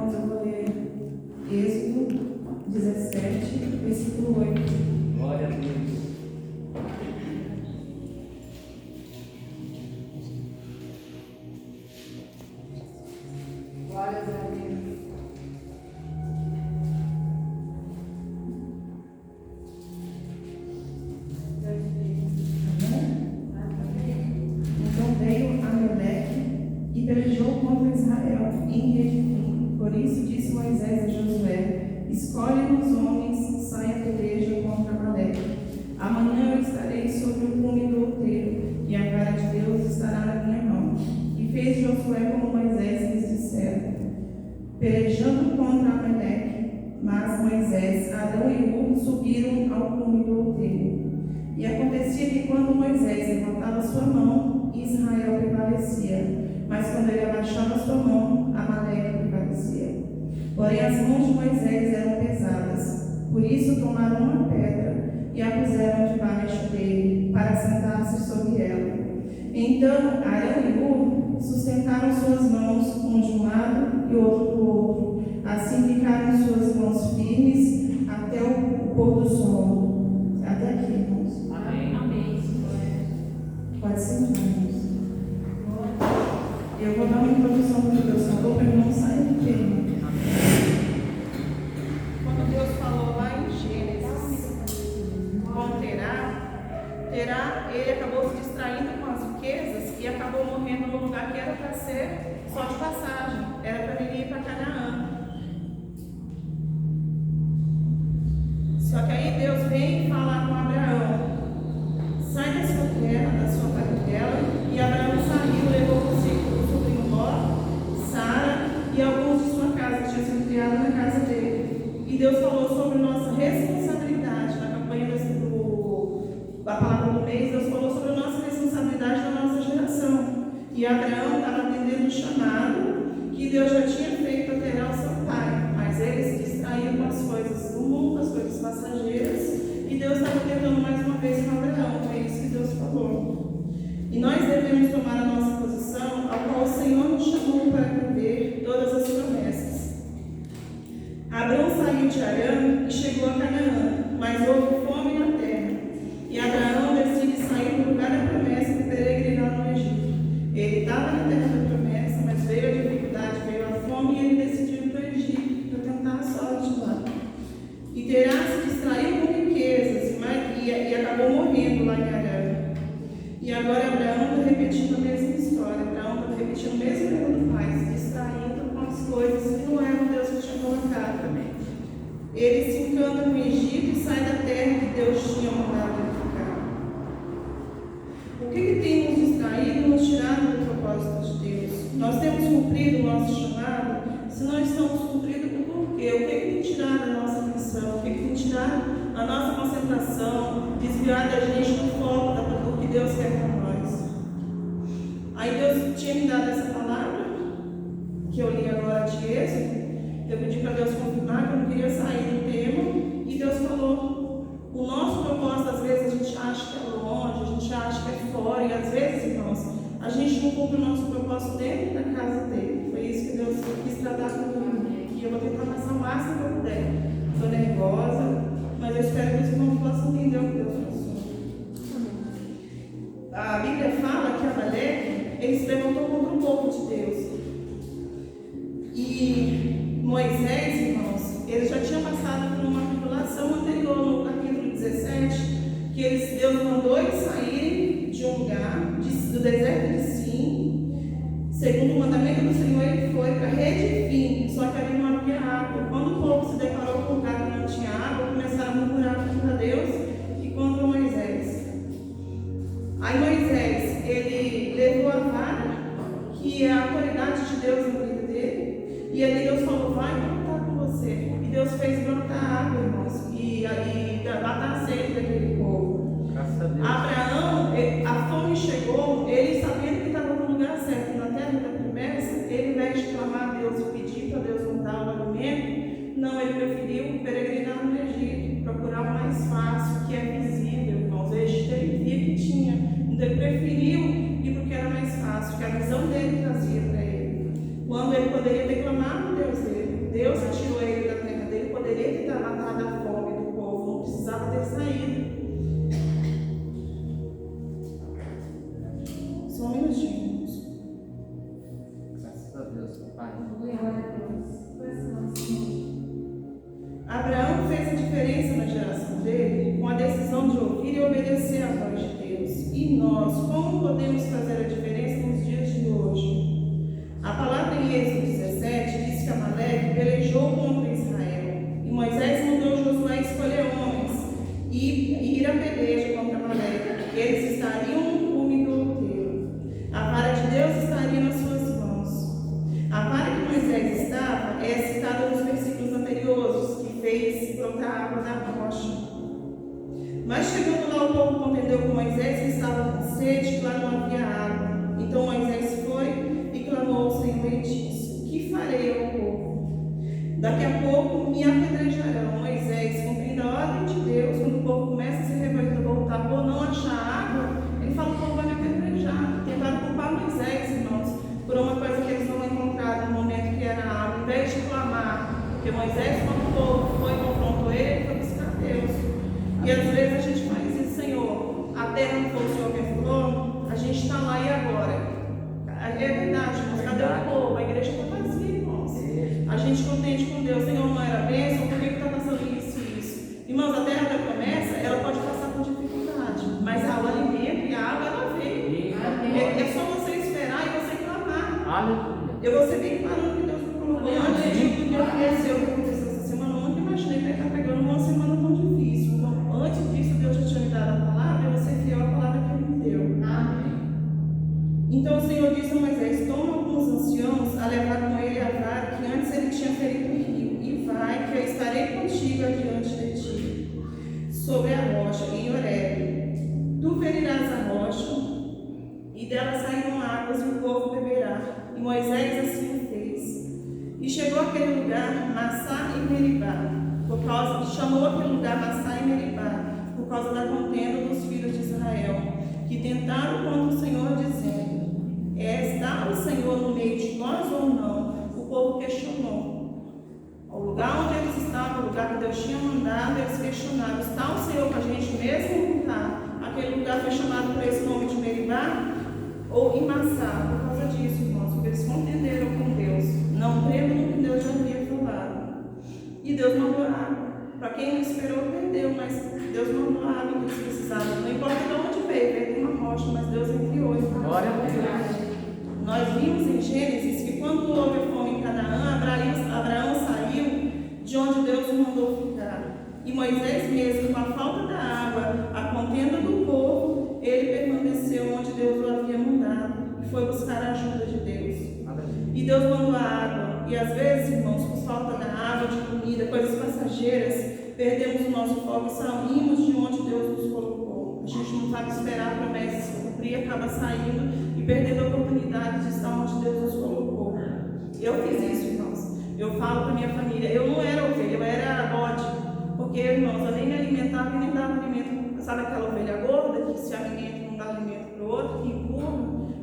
irmãos, eu vou ler Êxodo 17, versículo 8. Glória a Deus. Glória a Deus. Então veio Amaleque e pelejou contra Israel em Refidim. Por isso disse Moisés a Josué: escolhe-nos homens, saia a peleja contra Amaleque. Amanhã eu estarei sobre o cume do outeiro, e a vara de Deus estará na minha mão. E fez Josué como Moisés lhes dissera, pelejando contra Amaleque. Mas Moisés, Arão e Hur subiram ao cume do outeiro. E acontecia que quando Moisés levantava sua mão, Israel prevalecia, mas quando ele abaixava sua mão, Amaleque prevalecia. Porém as mãos de Moisés eram pesadas, por isso tomaram uma pedra e a puseram debaixo dele, para sentar-se sobre ela. Então Arão e Hur sustentaram suas mãos, um de um lado e outro do outro. Assim ficaram suas mãos firmes até o pôr do sol. Até aqui, irmãos. Amém. Amém. Pode sentar, irmãos. Eu vou dar uma introdução do que Deus falou para não sair do tema. Quando Deus falou lá em Gênesis, com Terá, ele acabou se distraindo com as riquezas e acabou morrendo num lugar que era para ser só de passagem, era para ele ir para Canaã. Só que aí Deus vem falar com Abraão: sai da sua terra, da sua parentela. E Abraão saiu, levou consigo o sobrinho Ló, Sara e alguns de sua casa que tinham sido criados na casa dele. E Deus falou sobre nossa responsabilidade na campanha da palavra do mês. Deus falou sobre a nossa responsabilidade na nossa geração. E Abraão estava atendendo o chamado que Deus já tinha feito a Terá, o seu pai, mas ele se distraiu com as coisas do mundo, as coisas passageiras, e Deus estava tentando mais uma vez com Abraão. Foi isso que Deus falou. E nós devemos tomar a nossa posição, ao qual o Senhor nos chamou para viver todas as promessas. Abraão saiu de Arã e chegou a Canaã, mas houve fome na terra. E Abraão decide sair do lugar da promessa e peregrinar no Egito. Ele estava na terra da promessa, mas veio a dificuldade, veio a fome, e ele decidiu ir para o Egito para tentar a sorte lá. E Terá se distraiu com riquezas e acabou morrendo lá em Arã. E agora Abraão está repetindo a mesma história. Abraão está repetindo o mesmo erro do pai, se distraindo com as coisas que não é o Deus que tinha colocado também. Ele se encanta no Egito e sai da terra que Deus tinha mandado ele ficar. O que tem nos distraído e nos tirado do propósito de Deus? Nós temos cumprido o nosso chamado? Se não estamos cumprindo, por quê? O que tem tirado a nossa missão? O que tem tirado a nossa concentração, desviado a gente do foco do que Deus quer para nós? Aí Deus tinha me dado essa palavra, que eu li agora de Êxodo. Eu pedi para Deus confirmar que eu não queria sair do tema, e Deus falou: o nosso propósito, às vezes, a gente acha que é longe, a gente acha que é fora, e às vezes, irmãos, a gente não cumpre o nosso propósito dentro da casa dele. Foi isso que Deus quis tratar comigo, e eu vou tentar passar o máximo que eu puder. Estou nervosa, mas eu espero que os irmãos possam entender o que Deus passou. A Bíblia fala que Amaleque, ele se levantou contra o povo de Deus. E Moisés, irmãos, ele já tinha passado por uma tribulação anterior, no capítulo 17, que Deus mandou eles saírem de um lugar, do deserto de Sim. Segundo o mandamento do Senhor, ele foi para Refidim, só que ali não havia água. Quando o povo se deparou com um lugar que não tinha água, começaram a murmurar contra Deus e contra Moisés. Aí Moisés, ele levou a vara, que é a autoridade de Deus na vida dele, e ali Deus falou: vai, eu vou estar com você. E Deus fez brotar água, irmãos, e matar a sede daquele povo. Graças a Deus. Abraão, a fome chegou, ele sabendo que estava no lugar certo, na terra da promessa, ele, ao invés de clamar a Deus e pedir para Deus mandar o alimento, não, ele preferiu peregrinar no Egito, procurar o mais fácil, que é visível, irmãos. O Egito ele via que tinha, então ele preferiu ir para o que era mais fácil, que a visão dele trazia para ele, quando ele poderia ter clamado a Deus dele. Deus tirou ele da terra dele, poderia ter matado a fome do povo, não precisava ter saído. Só um minutinho. Graças a Deus, Pai. Abraão fez a diferença na geração dele com a decisão de ouvir e obedecer à voz de Deus. E nós, como podemos fazer a diferença nos dias de hoje? A palavra em Êxodo 17 diz que Amaleque pelejou contra Israel. E Moisés mandou Josué escolher homens e ir à peleja contra Amaleque. Eles estariam no cume do outeiro. A vara de Deus estaria nas suas mãos. A vara que Moisés estava é citada nos versículos anteriores, que fez brotar água da rocha. Mas chegando lá, o povo contendeu com Moisés que estava com sede, lá não havia água. Então Moisés foi e clamou ao Senhor e disse: que farei ao povo? Daqui a pouco me apedrejarão. Moisés, cumprindo a ordem de Deus, quando o povo começa a se revoltar por não achar água, ele fala: o povo vai me apedrejar. Tentaram culpar Moisés, irmãos, por uma coisa que eles não encontraram no momento que era água. Em vez de clamar, porque Moisés, quando o povo foi e confrontou ele foi buscar Deus. E às vezes a gente faz isso: Senhor, a terra não foi o Senhor quem falou, a gente está lá e agora? É verdade, irmãos, cadê o povo? A igreja está vazia, irmãos. A gente contente com Deus: Senhor, não era bênção, por que está passando isso e isso? Irmãos, a terra da promessa, ela pode passar por dificuldade, mas o alimento e a água, ela veio. É só você esperar e você clamar. Eu vou ser bem claro no que Deus me colocou. Antes de tudo que aconteceu essa semana, eu nunca imaginei que ele está pegando uma semana tão difícil. Então, antes disso, Deus já tinha me dado a palavra, eu vou ser fiel à palavra que ele me deu. Amém. Então o Senhor disse a Moisés: toma alguns anciãos a levar com ele a vara que antes ele tinha ferido no rio, e vai, que eu estarei contigo adiante de ti, sobre a rocha, em Horebe. Tu ferirás a rocha, e dela sairão águas, e o povo beberá. E Moisés assim o fez. E chegou àquele lugar, Massá e Meribá, chamou aquele lugar Massá e Meribá, por causa da contenda dos filhos de Israel, que tentaram contra o Senhor, dizendo: está o Senhor no meio de nós ou não? O povo questionou. O lugar onde eles estavam, o lugar que Deus tinha mandado, eles questionaram: está o Senhor com a gente mesmo ou não está? Aquele lugar foi chamado por esse nome de Meribá ou Massá, por causa disso, irmãos, porque eles contenderam com Deus, não crendo no que Deus já havia falado. E Deus mandou água. Para quem não esperou, perdeu, mas Deus mandou a água que eles precisavam. Não importa de onde veio de uma rocha, mas Deus enviou. Glória a Deus. Nós vimos em Gênesis que quando houve fome em Canaã, Abraão saiu de onde Deus o mandou ficar. E Moisés mesmo, com a falta da água, a contenda do povo, ele permaneceu onde Deus o havia mandado e foi buscar a ajuda de Deus. E Deus mandou a água. E às vezes, irmãos, por falta da água, de comida, coisas passageiras, perdemos o nosso foco e saímos de onde Deus nos colocou. A gente não sabe esperar a promessa se cumprir, acaba saindo e perdendo a oportunidade de estar onde Deus nos colocou. Eu fiz isso, irmãos. Eu falo para minha família: eu não era ovelha, eu era bode. Porque, irmãos, eu nem me alimentava e nem dava alimento. Sabe aquela ovelha gorda que se alimenta e não dá alimento para o outro, que empurra,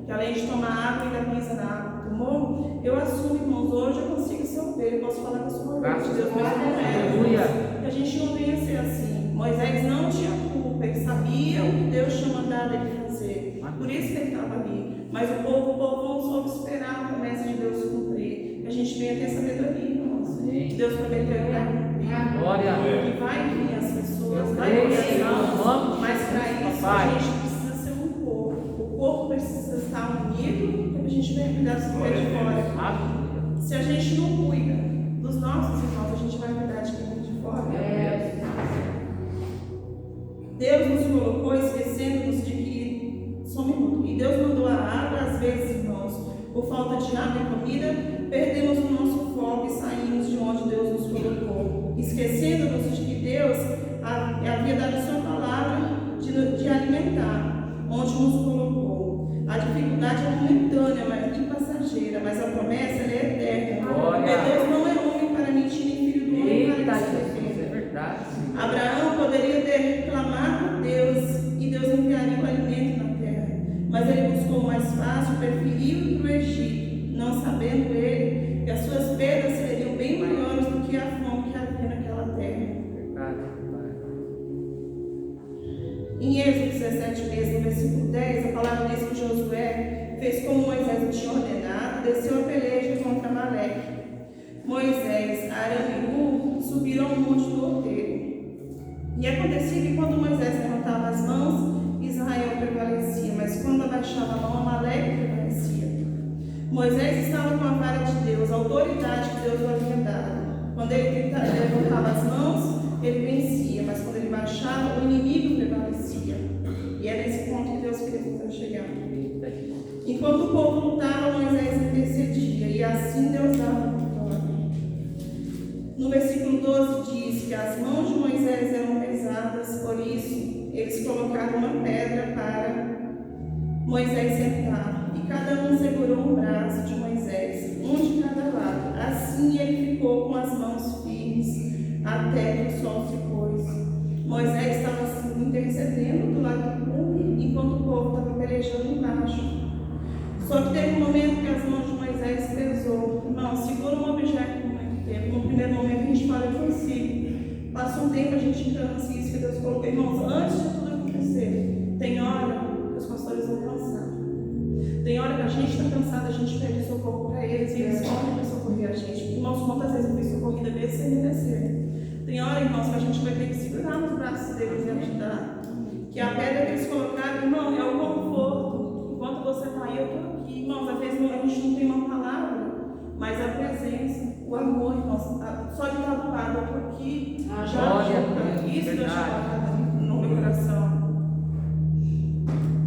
que além de tomar água ainda pisa na água? Tomou? Eu assumo, irmãos, hoje eu consigo ser ovelha, eu posso falar que eu sou ovelha de Deus, mas não é. Que a gente não venha ser assim. Moisés não tinha culpa, ele sabia o que Deus tinha mandado ele fazer, por isso que ele estava ali. Mas o povo não soube esperar a promessa de Deus se cumprir. Que a gente venha ter sabedoria, irmãos. Que Deus prometeu que vai cumprir. Glória. Que vai vir as pessoas, vai vir as almas, mas para isso a gente precisa ser um corpo. O corpo precisa estar unido. A gente vai cuidar dos que vem de fora. Se a gente não cuida dos nossos irmãos, a gente vai cuidar de quem vem de fora. Deus nos colocou esquecendo-nos de que somos. E Deus mandou a água, às vezes, irmãos, por falta de água e comida, perdemos o nosso foco e saímos de onde Deus nos colocou, esquecendo-nos de que Deus havia dado a sua palavra de alimentar, onde nos colocou. A dificuldade é momentânea e passageira, mas a promessa é eterna. Porque Deus não é homem para mentir, nem filho do homem para se arrepender. Abraão poderia ter reclamado a Deus e Deus enviaria o alimento na terra, mas ele buscou o mais fácil, preferiu ir para o Egito, não sabendo ele que as suas perdas seriam bem maiores Em Êxodo 17, no versículo 10, a palavra diz que Josué fez como Moisés o tinha ordenado, desceu a peleja contra Amaleque. Moisés, Arão e Hur subiram ao monte do outeiro. E acontecia que quando Moisés levantava as mãos, Israel prevalecia, mas quando abaixava a mão, Amaleque prevalecia. Moisés estava com a vara de Deus, a autoridade que Deus lhe havia dado. Quando ele levantava as mãos, ele vencia, mas quando ele baixava, o inimigo prevalecia. E é nesse ponto que Deus queria tentar chegar. Enquanto o povo lutava, Moisés intercedia, e assim Deus dava a vitória. No versículo 12 diz que as mãos de Moisés eram pesadas, por isso eles colocaram uma pedra para Moisés sentar, e cada um segurou um braço de Moisés, um de cada lado. Assim ele ficou com as mãos firmes até que o sol se pôs. Moisés estava assim, intercedendo do lado do povo, enquanto o povo estava pelejando embaixo. Só que teve um momento que as mãos de Moisés pesou. Irmão, segura um objeto por muito tempo. No primeiro momento a gente fala, eu consigo. Passa um tempo a gente cansa isso que Deus colocou. Irmãos, antes de tudo acontecer, tem hora que os pastores vão cansar. Tem hora que a gente está cansado, a gente pede socorro para eles e eles correm para socorrer a gente. Irmãos, quantas vezes eu fui socorrida mesmo sem merecer? Tem hora, irmãos, que a gente vai ter que segurar nos braços deles e ajudar. Que a pedra que eles colocaram, irmão, é o conforto. Enquanto você está aí, eu estou aqui. Irmãos, às vezes a gente não tem uma palavra, mas a presença, o amor, irmãos, só de estar do lado, eu estou aqui, já ajuda. Isso Deus coloca no meu coração.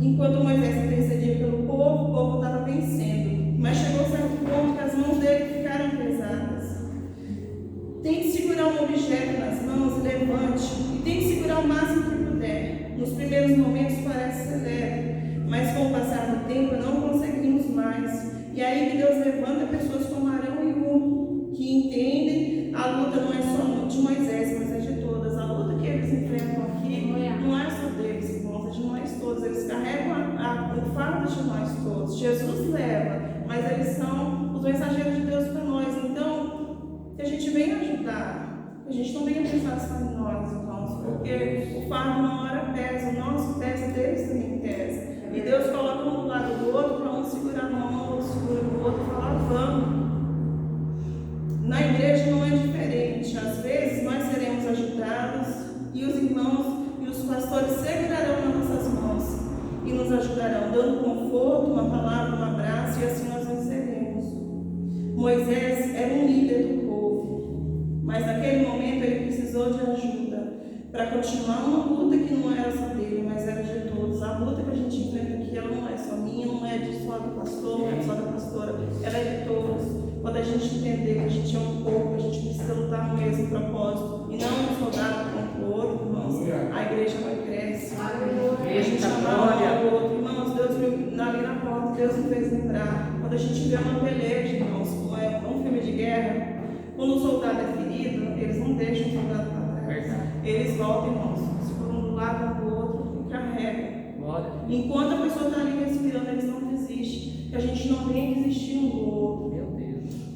Enquanto Moisés intercedia pelo povo, o povo estava vencendo. Mas chegou a certo ponto que as mãos dele ficaram pesadas. Tente segurar um objeto nas mãos e levante. E tente segurar o máximo que puder. Nos primeiros momentos parece ser leve, mas com o passar do tempo não conseguimos mais. E aí que Deus levanta pessoas como Arão e Hur, que entendem a luta não é só de Moisés, mas é de todas. A luta que eles enfrentam aqui não é só deles, irmãos, é de nós todos. Eles carregam o fardo de nós todos. Jesus leva, mas eles são os mensageiros de Deus para nós. Então, que a gente venha ajudar, que a gente não venha pensar só em nós, irmãos, porque o fardo uma hora pesa, o nosso pesa, deles também pesa. E Deus coloca um do lado do outro para um segurar a mão, o outro segura o outro e falar, vamos. Na igreja não é diferente. Às vezes nós seremos ajudados e os irmãos e os pastores segurarão nas nossas mãos e nos ajudarão, dando conforto, uma palavra, um abraço, e assim nós venceremos. Moisés era um líder do povo, mas naquele momento ele precisou de ajuda para continuar uma luta que não era só dele, mas era de todos. A luta que a gente enfrenta aqui, ela não é só minha, não é só do pastor, não é só da pastora, ela é de todos. Quando a gente entender que a gente é um corpo, a gente precisa lutar no mesmo propósito e não um soldado contra o outro, irmãos, a igreja vai crescer. A gente amar o outro. Irmãos, Deus ali na porta, Deus me fez lembrar. Quando a gente vê uma peleja, irmãos, um filme de guerra, quando o soldado é ferido, eles não deixam o soldado para trás. Eles voltam, irmãos, se for um do lado do outro e carregam. Enquanto a pessoa está ali respirando, eles não desistem. Que a gente não venha desistir um do outro.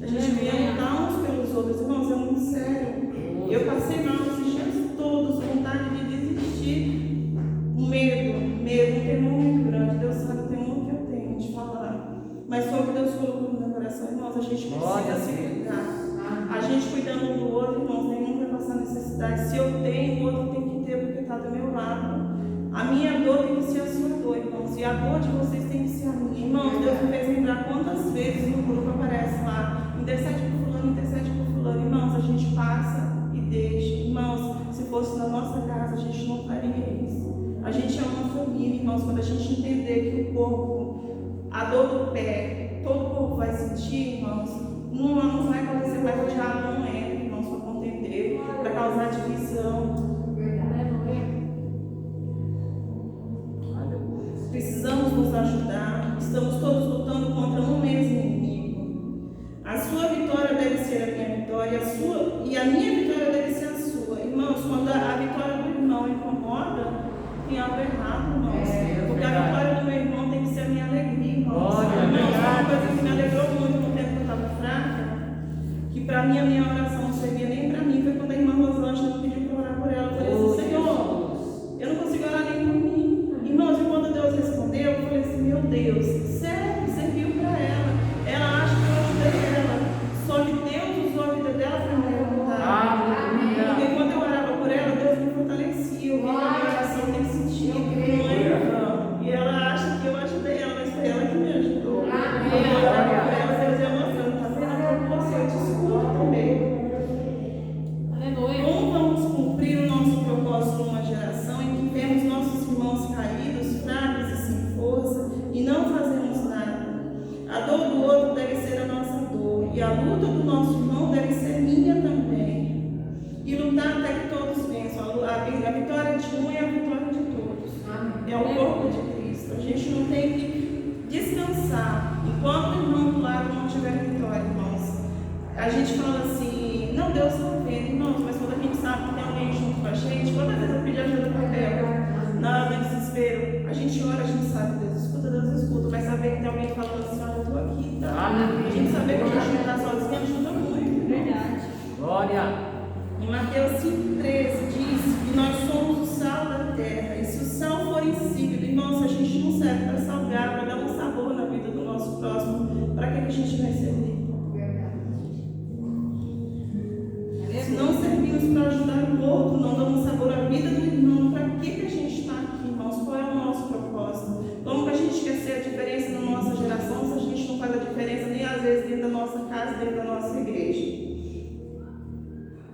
A gente venha lutar uns pelos outros. Irmãos, é muito sério. Eu passei mal esses dias todos, vontade de desistir. Medo, um temor muito grande. Deus sabe o temor que eu tenho de falar. Mas foi o que Deus colocou no meu coração. Irmãos, a gente precisa se cuidar. A gente cuidando um do outro, irmãos, nenhum vai passar necessidade. Se eu tenho, o outro tem que ter, porque está do meu lado. A minha dor tem que ser a sua dor, irmãos. E a dor de vocês tem que ser a minha. Irmãos, Deus me fez lembrar quantas vezes no grupo aparece lá. Intercede por fulano, intercede por fulano. Irmãos, a gente passa e deixa. Irmãos, se fosse na nossa casa, a gente não faria isso. A gente é uma família, irmãos. Quando a gente entender que o corpo, a dor do pé, todo o corpo vai sentir, irmãos, não vai acontecer mais. O diabo não entra, irmãos, para contender, para causar divisão. Precisamos nos ajudar. Estamos todos lutando contra um mesmo inimigo. A sua vitória deve ser a minha vitória, e a minha vitória deve ser a sua. Irmãos, quando a vitória do irmão incomoda, tem algo errado, irmãos. Porque a vitória do meu irmão tem que ser a minha alegria, irmãos. Irmãos, uma coisa que me alegrou muito no tempo que eu estava fraca, que para mim a minha oração não servia nem para mim, foi quando a irmã Rosângela me pediu para orar por ela. E a luta do nosso irmão deve ser minha também. E lutar até que todos vençam. A vitória de um é a vitória de todos. É o corpo de Cristo. A gente não tem que descansar enquanto o irmão do lado não tiver vitória, irmãos. A gente fala assim, não, Deus está vendo, irmãos, mas quando a gente sabe que tem alguém junto com a gente, quantas vezes eu pedi ajuda para Bel, na hora do desespero, a gente ora, a gente sabe, Deus escuta, mas saber que tem alguém falando assim, olha, eu estou aqui, tá? A gente saber que a gente não está sozinho ajuda muito. Verdade. Glória. Em Mateus 5,13 diz que nós somos o sal da terra, e se o sal for insípido, irmãos, a gente não serve para salgar, para dar um sabor na vida do nosso próximo, para que a gente vai servir? Se não servimos para ajudar o outro, não damos sabor à vida do irmão, para que a gente está aqui, irmãos? Qual é o nosso propósito? Como que a gente quer ser a diferença na nossa geração se a gente não faz a diferença nem às vezes dentro da nossa casa, dentro da nossa igreja?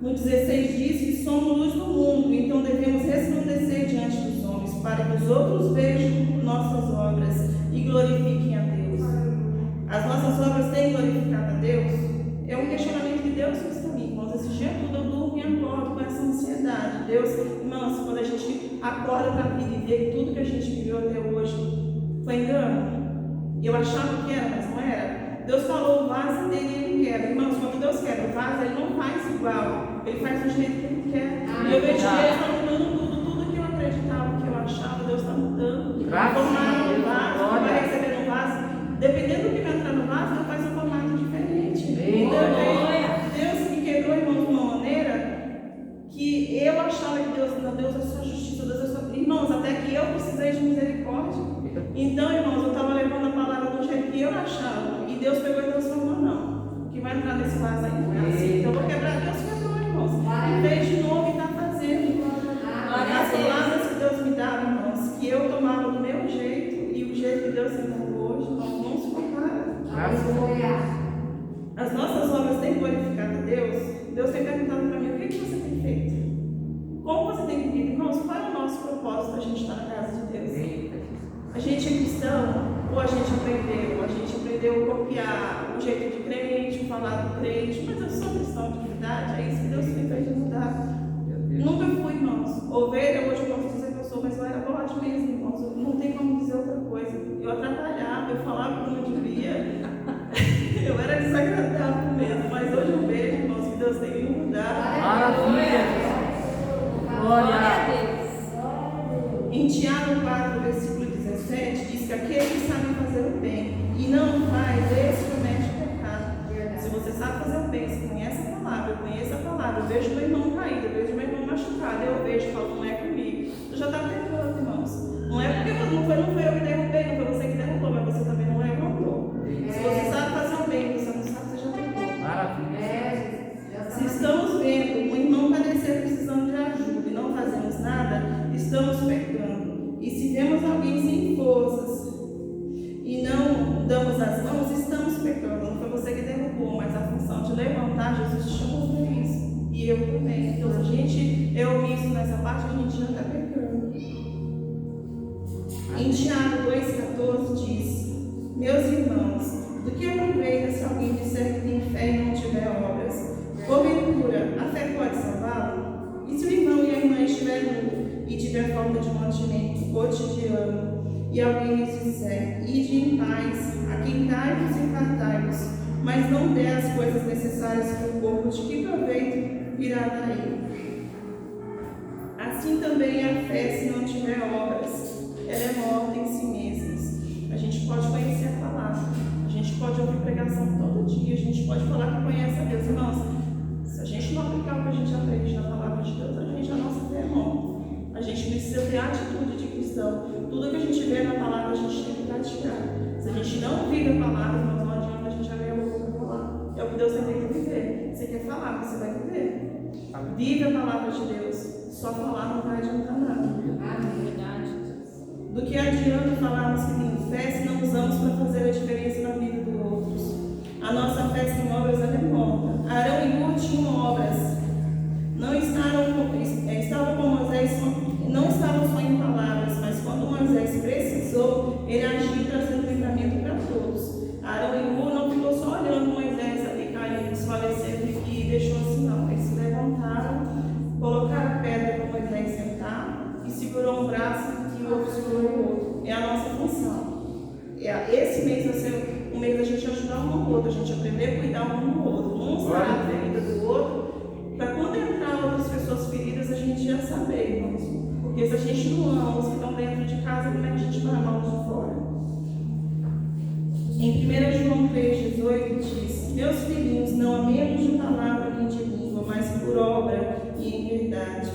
No 16 diz que somos luz do mundo, então devemos resplandecer diante dos homens, para que os outros vejam nossas obras e glorifiquem a Deus. As nossas obras têm glorificado a Deus? É um questionamento que Deus fez para mim, irmãos. Esse dia tudo eu durmo e acordo com essa ansiedade. Deus, irmãos, quando a gente acorda para a vida e vê que tudo que a gente viveu até hoje foi engano, eu achava que era, mas não era. Deus falou o vaso dele e ele quebra. Irmãos, quando Deus quebra o vaso, ele não faz igual, ele faz do jeito que ele quer. E eu vejo que Deus está mudando tudo que eu acreditava, que eu achava, Deus está mudando. Formar um vaso, vai receber um vaso. Dependendo do que vai entrar no vaso, Deus faz um formato diferente. Então, Deus me quebrou, irmãos, de uma maneira que eu achava que Deus é só justiça, Deus é só... Irmãos, até que eu precisei de misericórdia. Então, irmãos, eu estava levando a palavra do jeito que eu achava. E Deus pegou e transformou, não. O que vai entrar nesse vaso aí não é assim. Então, eu vou quebrar, Deus quebrou, irmãos. E fez de novo e está fazendo. As palavras que Deus me dava, irmãos, que eu tomava do meu jeito e o jeito que Deus me deu hoje, não se compara. As nossas obras têm glorificado a Deus. Deus tem perguntado para mim, o que você tem feito? Como você tem vivido? Irmãos, qual é o nosso propósito da gente estar na casa de Deus? A gente é cristão ou a gente aprendeu? A gente aprendeu a copiar o jeito de crente, o falar do crente, mas eu sou cristão de verdade, é isso que Deus me fez mudar. Nunca fui, irmãos. Ovelha, hoje eu posso dizer que eu sou, mas eu era bode mesmo, irmãos. Não tem como dizer outra coisa. Eu atrapalhava, eu falava que não devia. Eu era desagradável mesmo, mas hoje eu vejo, irmãos, que Deus tem que mudar. Maravilha! Glória a Deus! Em Tiago 4, versículo 17, diz que aquele que sabe fazer o bem e não faz, esse comete o pecado. Se você sabe fazer o bem, você conhece a palavra, eu conheço a palavra, eu vejo meu irmão caído, eu vejo meu irmão machucado, eu vejo e falo, não é comigo. Tu já está pecando, irmãos. Não é porque não foi eu que derrubei, não foi você que derrubou, mas você também não levantou. Se você sabe fazer o bem, você não sabe, você já pecou. Maravilha! Se estamos vendo um irmão padecer precisando de ajuda e não fazemos nada, estamos pecando. E se vemos alguém sem forças e não damos as mãos, estamos pecando. Não foi você que derrubou, mas a função de levantar, Jesus te chamou para isso. E eu também. Então, se a gente é omisso nessa parte, a gente já está pecando. Em Tiago 2,14 diz: meus irmãos, do que aproveita se alguém disser que tem fé e não tiver obras? Porventura, a fé pode salvá-lo? E se o irmão e a irmã estiverem nu e tiver falta de mantimento cotidiano, e alguém lhes disser, ide em paz, aquentai-vos e fartai-vos, mas não dê as coisas necessárias para o corpo, de que proveito virá daí? Assim também a fé, se não tiver obras, ela é morta em si mesma. A gente pode conhecer a palavra, a gente pode ouvir pregação todo dia, a gente pode falar que conhece a Deus. Irmãos, se a gente não aplicar o que a gente aprende na palavra de Deus, a nossa fé é morta. A gente precisa ter a atitude de cristão. Tudo que a gente vê na palavra, a gente tem que praticar. Se a gente não vive a palavra, irmãos, não adianta a gente abrir a boca para falar. É o que Deus tem que viver. Você quer falar, você vai viver. Vive a palavra de Deus. Só falar não vai adiantar nada. Do que adianta falarmos que tem fé se não usamos para fazer a diferença na vida dos outros? A nossa fé sem obras ela é morta. Arão e Hur tinham obras. Não estavam com Moisés, não estavam só em palavras, mas quando Moisés precisou, ele agiu trazendo livramento para todos. Arão e Hur não ficou só olhando Moisés ali cair cumprimentar e segurou um braço e o outro segurou o outro. É a nossa função. Esse mês vai ser um mês da gente ajudar um ao outro, a gente aprender a cuidar um do outro. Um sabe a vida do outro, para quando entrar outras pessoas feridas, a gente já saber, irmãos. Porque se a gente não ama os que estão dentro de casa, como é que a gente vai amar os de fora? Em 1 João 3,18 diz: Meus filhinhos, não amemos de palavra nem de língua, mas por obra e em verdade.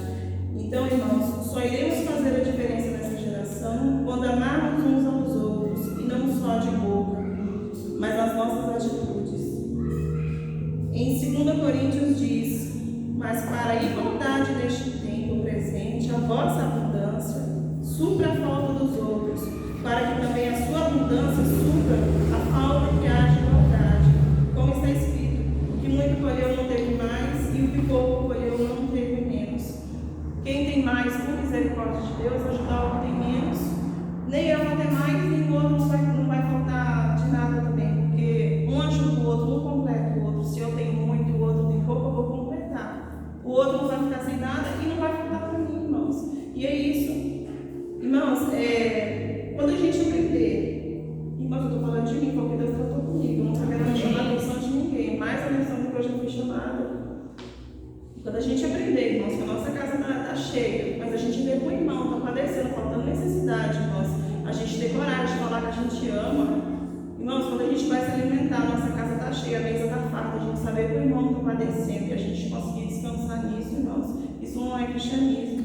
Então, irmãos, só iremos fazer a diferença nessa geração quando amarmos uns aos outros, e não só de boca, mas nas nossas atitudes. Em 2 Coríntios diz: Mas para a igualdade deste tempo presente, a vossa abundância supra a falta dos outros, para que também a sua abundância supra a falta que há de igualdade. Como está escrito: o que muito colheu não teve mais, e o que pouco colheu não teve menos. Quem tem mais, por misericórdia de Deus, ajudar o que tem menos. Nem eu vou ter mais, nem o outro não vai faltar de nada também, porque um ajuda o outro, um completa o outro. Se eu tenho muito e o outro tem pouco, eu vou completar. O outro não vai ficar sem nada e não vai faltar para mim, irmãos. E é isso. Irmãos, quando a gente aprender, irmãos, eu estou falando de mim, porque Deus tratou comigo, eu não estou querendo chamar a atenção de ninguém, mais a atenção do que eu já fui chamada. Quando a gente aprender, irmãos, que a nossa casa está cheia, mas a gente vê com o irmão, está padecendo, faltando necessidade, irmãos, a gente ter coragem de falar que a gente ama. Irmãos, quando a gente vai se alimentar, a nossa casa está cheia, a mesa está farta, a gente saber que o irmão está padecendo e a gente conseguir descansar nisso, irmãos, isso não é cristianismo.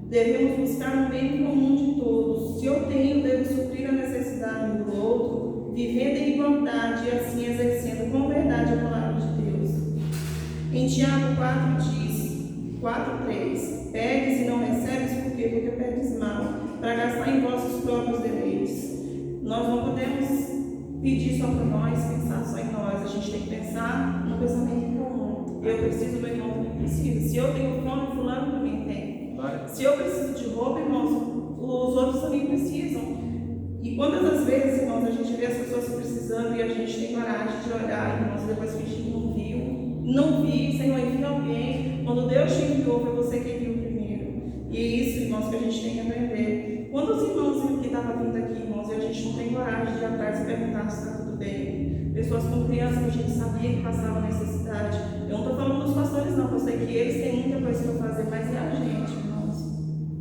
Devemos buscar o bem comum de todos. Se eu tenho, devo suprir a necessidade do outro, vivendo em igualdade e assim exercendo com verdade a palavra de Deus. Em Tiago 4 diz, 4:3: Pedes e não recebes, por quê? Porque pedes mal, para gastar em vossos próprios deleites. Nós não podemos pedir só para nós, pensar só em nós. A gente tem que pensar no pensamento comum. Eu preciso, meu irmão também precisa. Se eu tenho fome, fulano também tem. Se eu preciso de roupa, irmãos, os outros também precisam. E quantas das vezes, irmãos, a gente vê as pessoas precisando e a gente tem coragem de olhar, irmãos, e depois fingir que não viu. Não vi, Senhor, envia alguém. Quando Deus te enviou, foi você quem viu primeiro. E é isso, irmãos, que a gente tem que aprender. Quantos irmãos que estavam vindo aqui, irmãos, e a gente não tem coragem de ir atrás e perguntar se está tudo bem? Pessoas com crianças que a gente sabia que passavam necessidade. Eu não estou falando dos pastores, não, eu sei que eles têm muita coisa para fazer, mas é a gente, irmãos.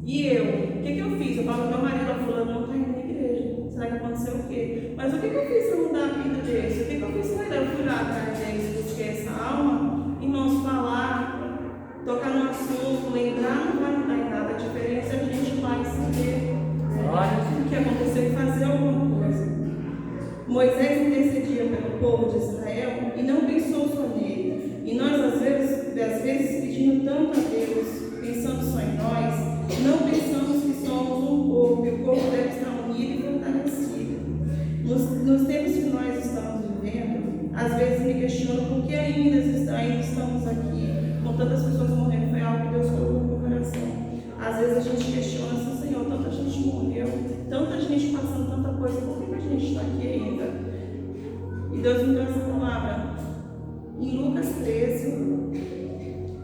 E eu? O que eu fiz? Eu falo, meu marido falando, não está indo na igreja. Será que aconteceu o quê? Mas o que eu fiz para mudar a vida deles? O que eu fiz para eu fui lá atrás deles, busquei essa alma? Irmãos, falar, tocar no assunto, lembrar, não vai mudar em nada. A diferença é a gente vai saber o que aconteceu e fazer alguma coisa. Moisés intercedia pelo povo de Israel e não pensou só nele. E nós, às vezes, pedindo tanto a Deus, pensando só em nós, não pensamos que somos um corpo e o corpo deve estar unido e fortalecido. Nos tempos que nós estamos vivendo, às vezes me questiono por que ainda estamos aqui, com tantas pessoas morrendo. Foi algo que Deus colocou no meu coração. Às vezes a gente questiona assim, Senhor, tanta gente morreu, tanta gente passando tanta coisa, por que a gente está aqui ainda? E Deus me deu essa palavra em Lucas 13,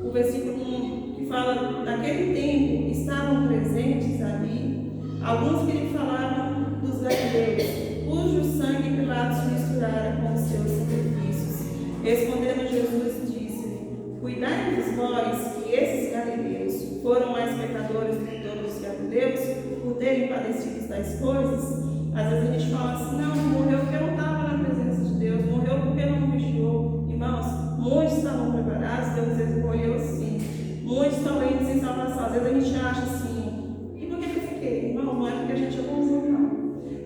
o versículo 1, que fala: naquele tempo estavam presentes ali alguns que lhe falavam dos galileus, cujo sangue Pilatos misturara com os seus sacrifícios. Respondendo Jesus, disse-lhe: cuidai-vos vós que esses galileus foram mais pecadores do que todos os galileus, por terem padecido tais coisas? Às vezes a gente fala assim, não, morreu porque não estava na presença de Deus, morreu porque não vigiou. Irmãos, muitos estavam preparados, Deus escolheu sim. Muitos estão indo sem salvação. Às vezes a gente acha assim, e por que eu fiquei? Irmão, não é porque a gente é bonzinho, não.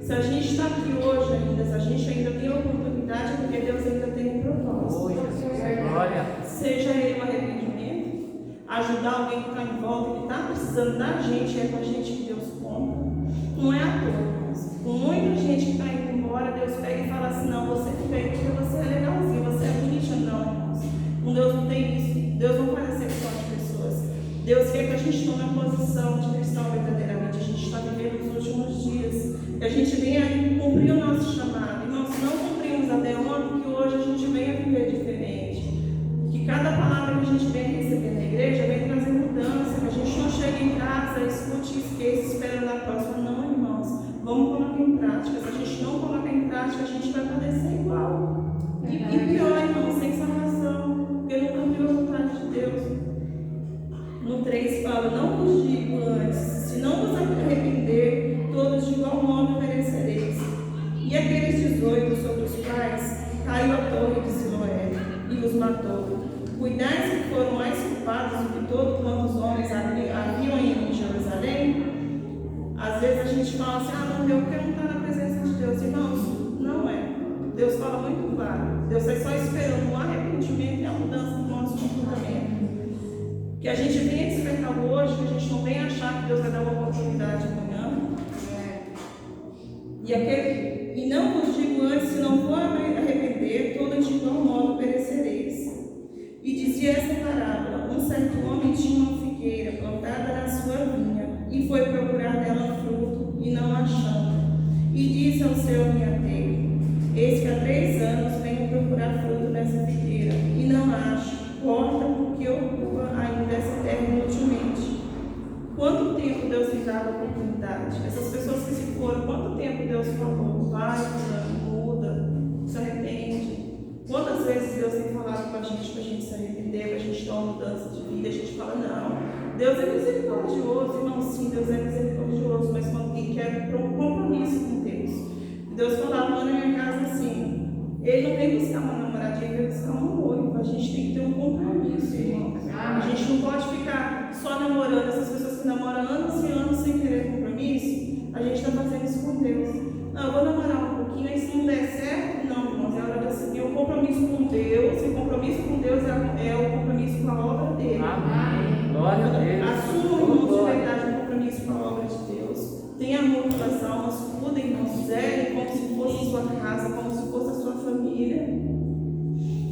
Se a gente está aqui hoje ainda, se a gente ainda tem oportunidade, é porque Deus ainda tem um propósito. Seja ele um arrependimento, ajudar alguém que está em volta, que está precisando da gente, é com a gente que Deus conta. Não é à toa, irmãos. Com muita gente que está indo embora, Deus pega e fala assim, não, você que veio porque você é legalzinho, você é bonita, não, irmãos. Com Deus não tem isso. Deus não faz acepção de pessoas. Deus quer que a gente tome a posição de cristão verdadeiramente. A gente está vivendo os últimos dias. Que a gente venha cumprir o nosso chamado. Irmãos, se não cumprimos até ontem, que hoje a gente venha viver diferente. Que cada palavra que a gente vem receber na igreja vem trazer mudança, que a gente não chega em casa, escute e esqueça, esperando a próxima. Não, irmãos, vamos colocar em prática. Se a gente não colocar em prática, a gente vai padecer igual. E pior, irmãos, sem salvação, porque não cumpriu a vontade de Deus. No 3 fala: não vos digo antes, se não vos arrepender, todos de igual modo perecereis. E aqueles 18 sobre os quais caiu a torre de Siloé e os matou, cuidais que foram mais culpados do que todos quantos homens haviam em Jerusalém? Às vezes a gente fala assim: ah, não deu porque não está na presença de Deus. Irmãos, não é. Deus fala muito claro. Deus está só esperando o arrependimento e a mudança do nosso comportamento. Que a gente venha despertar hoje, que a gente não venha achar que Deus vai dar uma oportunidade amanhã. E não vos digo antes, se não for arrepender, todos de igual modo perecereis. E dizia essa parábola: um certo homem tinha uma figueira plantada na sua vinha, e foi procurar nela fruto, e não achando. E disse ao seu vinhateiro: eis que há 3 anos venho procurar fruto nessa figueira, e não acho. Corta, porque ocupa ainda essa terra inutilmente. Quanto tempo Deus lhe dava a oportunidade? Essas pessoas que se foram, quanto tempo Deus falou? Vai, muda, se arrepende. Quantas vezes Deus tem falado com a gente se arrepender, para a gente ter uma mudança de vida? A gente fala: não, Deus é misericordioso. Irmão, sim, Deus é misericordioso, mas quando alguém quer um compromisso com Deus. Deus falava lá na minha casa assim: Ele não vem buscar uma namoradinha, ele vem buscar um noivo. A gente tem que ter um compromisso, irmãos. A gente não pode ficar só namorando. Essas pessoas que namoram anos e anos sem querer compromisso, a gente está fazendo isso com Deus. Não, eu vou namorar um pouquinho, e se não der certo, não, irmãos, é hora de assumir o compromisso com Deus. E o compromisso com Deus é o compromisso com a obra dele. Amém. Glória a Deus. Assumam, irmãos, de verdade o compromisso com a obra de Deus. Tenha amor pelas almas, cuidem, irmãos, zelem como se fosse sua casa, como se fosse a sua família.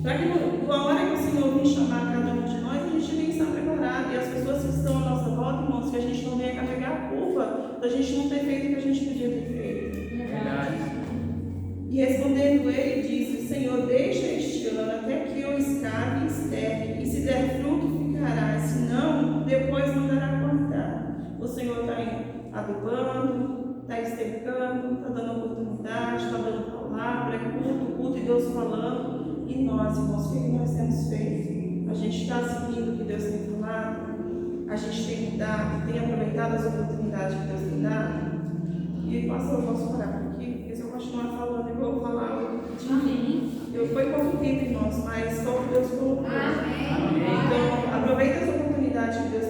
Para que na hora que o Senhor vir chamar cada um de nós, a gente venha estar preparado. E as pessoas que estão à nossa volta, irmãos, que a gente não venha carregar a culpa da gente não ter feito o que a gente podia ter feito. Verdade. E respondendo ele, disse: Senhor, deixa este ano até que eu escave e esterque, e se der fruto ficará, se não, depois mandará cortar. O Senhor está adubando, está estercando, está dando oportunidade, está dando palavra, culto e Deus falando. E nós, irmãos, o que nós temos feito? A gente está seguindo o que Deus tem falado? A gente tem mudado, tem aproveitado as oportunidades que Deus tem dado? E pastor, eu posso parar por aqui? Porque se eu continuar falando, eu vou falar. Eu fui pouco tempo, irmãos, mas só o que Deus colocou. Amém. Então, aproveita as oportunidades que Deus